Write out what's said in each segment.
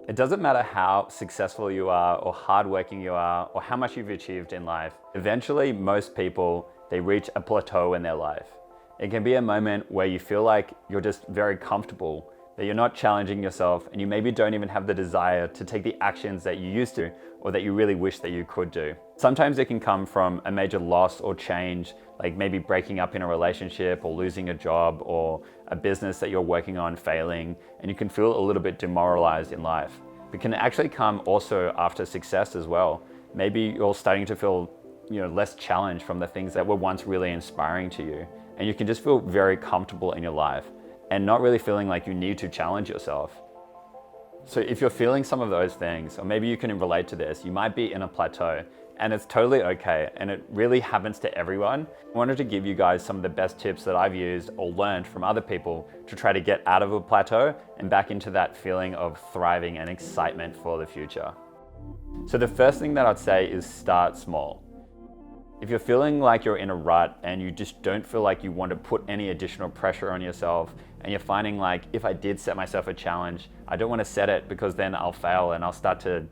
It doesn't matter how successful you are or hardworking you are or how much you've achieved in life. Eventually, most people, they reach a plateau in their life. It can be a moment where you feel like you're just very comfortable, that you're not challenging yourself, and you maybe don't even have the desire to take the actions that you used to or that you really wish that you could do. Sometimes it can come from a major loss or change, like maybe breaking up in a relationship or losing a job or a business that you're working on failing, and you can feel a little bit demoralized in life. It can actually come also after success as well. Maybe you're starting to feel less challenged from the things that were once really inspiring to you, and you can just feel very comfortable in your life and not really feeling like you need to challenge yourself. So if you're feeling some of those things, or maybe you can relate to this, you might be in a plateau, and it's totally okay, and it really happens to everyone. I wanted to give you guys some of the best tips that I've used or learned from other people to try to get out of a plateau and back into that feeling of thriving and excitement for the future. So the first thing that I'd say is start small. If you're feeling like you're in a rut and you just don't feel like you want to put any additional pressure on yourself, and you're finding like, if I did set myself a challenge, I don't want to set it because then I'll fail and I'll start to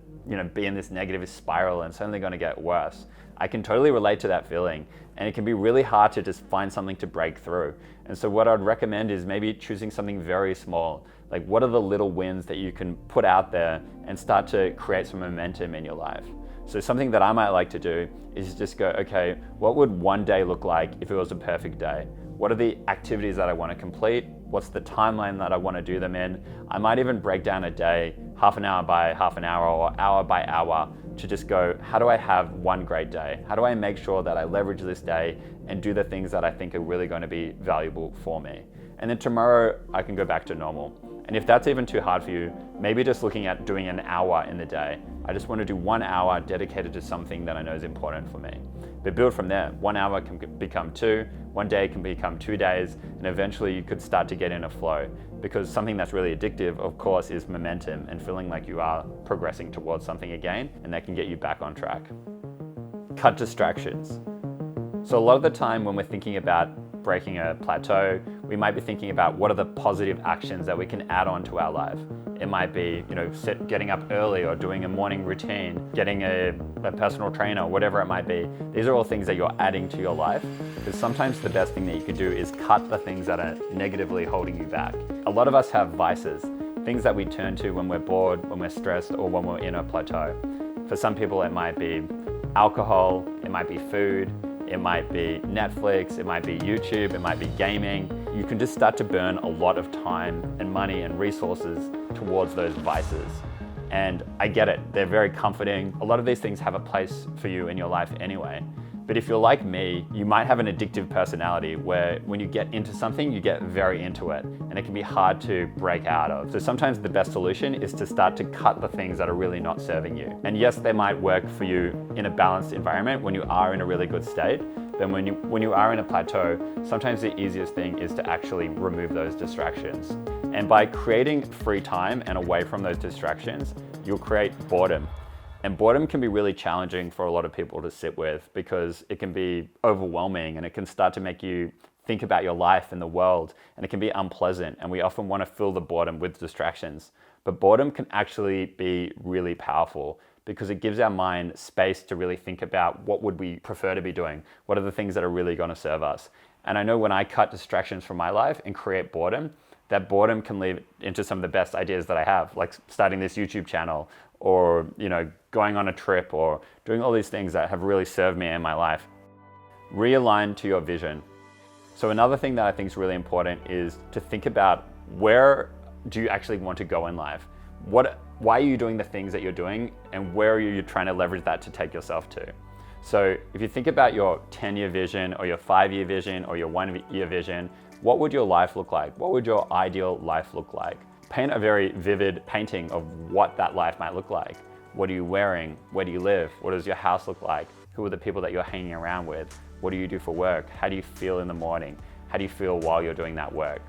be in this negative spiral and it's only going to get worse. I can totally relate to that feeling, and it can be really hard to just find something to break through. And so what I'd recommend is maybe choosing something very small. Like, what are the little wins that you can put out there and start to create some momentum in your life? So something that I might like to do is just go, okay, what would one day look like if it was a perfect day? What are the activities that I want to complete? What's the timeline that I want to do them in? I might even break down a day, half an hour by half an hour or hour by hour, to just go, how do I have one great day? How do I make sure that I leverage this day and do the things that I think are really going to be valuable for me? And then tomorrow I can go back to normal. And if that's even too hard for you, maybe just looking at doing an hour in the day. I just want to do 1 hour dedicated to something that I know is important for me. But build from there. 1 hour can become 2, 1 day can become 2 days, and eventually you could start to get in a flow. Because something that's really addictive, of course, is momentum and feeling like you are progressing towards something again, and that can get you back on track. Cut distractions. So a lot of the time when we're thinking about breaking a plateau, we might be thinking about what are the positive actions that we can add on to our life. It might be, getting up early or doing a morning routine, getting a personal trainer, whatever it might be. These are all things that you're adding to your life, because sometimes the best thing that you can do is cut the things that are negatively holding you back. A lot of us have vices, things that we turn to when we're bored, when we're stressed, or when we're in a plateau. For some people, it might be alcohol, it might be food, it might be Netflix, it might be YouTube, it might be gaming. You can just start to burn a lot of time and money and resources towards those vices. And I get it, they're very comforting. A lot of these things have a place for you in your life anyway. But if you're like me, you might have an addictive personality where when you get into something, you get very into it, and it can be hard to break out of. So sometimes the best solution is to start to cut the things that are really not serving you. And yes, they might work for you in a balanced environment when you are in a really good state. Then when you are in a plateau, sometimes the easiest thing is to actually remove those distractions. And by creating free time and away from those distractions, you'll create boredom. And boredom can be really challenging for a lot of people to sit with, because it can be overwhelming and it can start to make you think about your life and the world, and it can be unpleasant, and we often want to fill the boredom with distractions. But boredom can actually be really powerful, because it gives our mind space to really think about what would we prefer to be doing, what are the things that are really going to serve us. And I know when I cut distractions from my life and create boredom, that boredom can lead into some of the best ideas that I have, like starting this YouTube channel, or going on a trip, or doing all these things that have really served me in my life. Realign to your vision. So another thing that I think is really important is to think about, where do you actually want to go in life? Why are you doing the things that you're doing, and where are you trying to leverage that to take yourself to? So if you think about your 10-year vision, or your 5-year vision, or your 1-year vision, what would your life look like? What would your ideal life look like? Paint a very vivid painting of what that life might look like. What are you wearing? Where do you live? What does your house look like? Who are the people that you're hanging around with? What do you do for work? How do you feel in the morning? How do you feel while you're doing that work?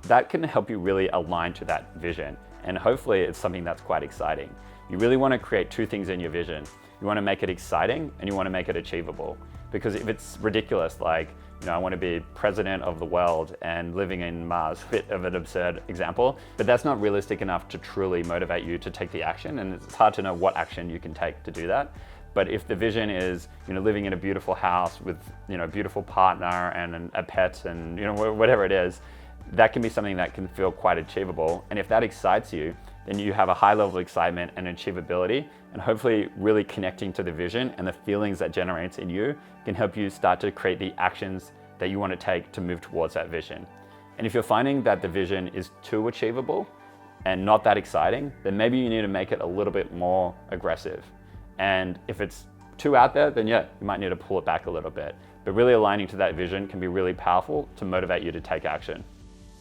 That can help you really align to that vision. And hopefully it's something that's quite exciting. You really want to create 2 things in your vision. You want to make it exciting, and you want to make it achievable. Because if it's ridiculous, like I want to be president of the world and living in Mars. Bit of an absurd example, but that's not realistic enough to truly motivate you to take the action, and it's hard to know what action you can take to do that. But if the vision is, living in a beautiful house with, a beautiful partner and a pet and, whatever it is, that can be something that can feel quite achievable. And if that excites you, then you have a high level of excitement and achievability, and hopefully really connecting to the vision and the feelings that generates in you can help you start to create the actions that you want to take to move towards that vision. And if you're finding that the vision is too achievable and not that exciting, then maybe you need to make it a little bit more aggressive. And if it's too out there, then yeah, you might need to pull it back a little bit. But really aligning to that vision can be really powerful to motivate you to take action.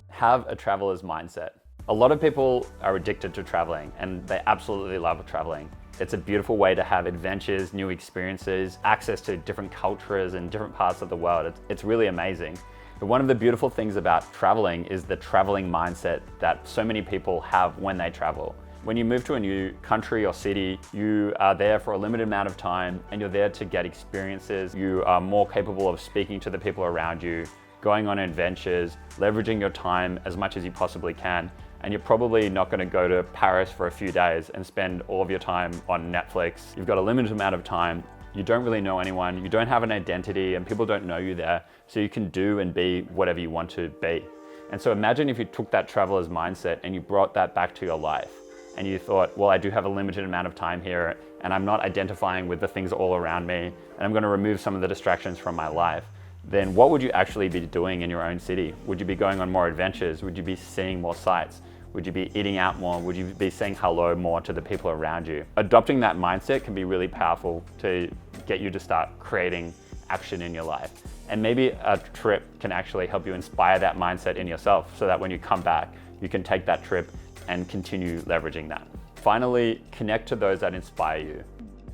Have a traveler's mindset. A lot of people are addicted to traveling and they absolutely love traveling. It's a beautiful way to have adventures, new experiences, access to different cultures and different parts of the world. It's really amazing. But one of the beautiful things about traveling is the traveling mindset that so many people have when they travel. When you move to a new country or city, you are there for a limited amount of time and you're there to get experiences. You are more capable of speaking to the people around you, going on adventures, leveraging your time as much as you possibly can. And you're probably not going to go to Paris for a few days and spend all of your time on Netflix. You've got a limited amount of time. You don't really know anyone. You don't have an identity and people don't know you there. So you can do and be whatever you want to be. And so imagine if you took that traveler's mindset and you brought that back to your life. And you thought, well, I do have a limited amount of time here and I'm not identifying with the things all around me and I'm going to remove some of the distractions from my life. Then what would you actually be doing in your own city? Would you be going on more adventures? Would you be seeing more sights? Would you be eating out more? Would you be saying hello more to the people around you? Adopting that mindset can be really powerful to get you to start creating action in your life. And maybe a trip can actually help you inspire that mindset in yourself so that when you come back, you can take that trip and continue leveraging that. Finally, connect to those that inspire you.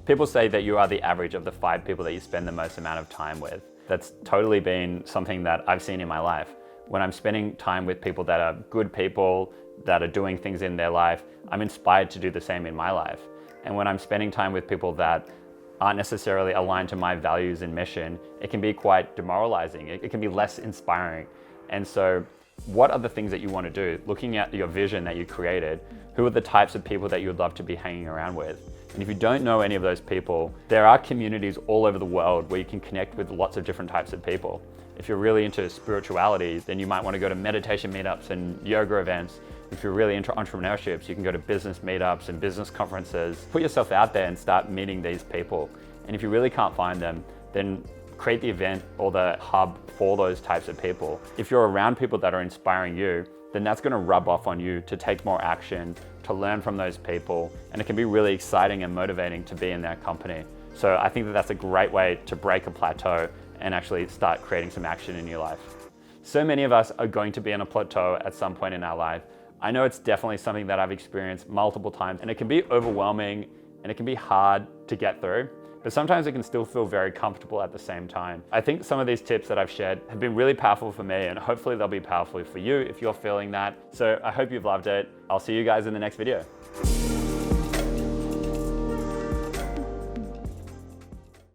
People say that you are the average of the 5 people that you spend the most amount of time with. That's totally been something that I've seen in my life. When I'm spending time with people that are good people, that are doing things in their life, I'm inspired to do the same in my life. And when I'm spending time with people that aren't necessarily aligned to my values and mission, it can be quite demoralizing. It can be less inspiring. And so what are the things that you want to do? Looking at your vision that you created, who are the types of people that you would love to be hanging around with? And if you don't know any of those people, there are communities all over the world where you can connect with lots of different types of people. If you're really into spirituality, then you might want to go to meditation meetups and yoga events. If you're really into entrepreneurship, you can go to business meetups and business conferences. Put yourself out there and start meeting these people. And if you really can't find them, then create the event or the hub for those types of people. If you're around people that are inspiring you, then that's going to rub off on you to take more action, to learn from those people, and it can be really exciting and motivating to be in their company. So I think that that's a great way to break a plateau and actually start creating some action in your life. So many of us are going to be on a plateau at some point in our life. I know it's definitely something that I've experienced multiple times, and it can be overwhelming and it can be hard to get through, but sometimes it can still feel very comfortable at the same time. I think some of these tips that I've shared have been really powerful for me, and hopefully they'll be powerful for you if you're feeling that. So I hope you've loved it. I'll see you guys in the next video.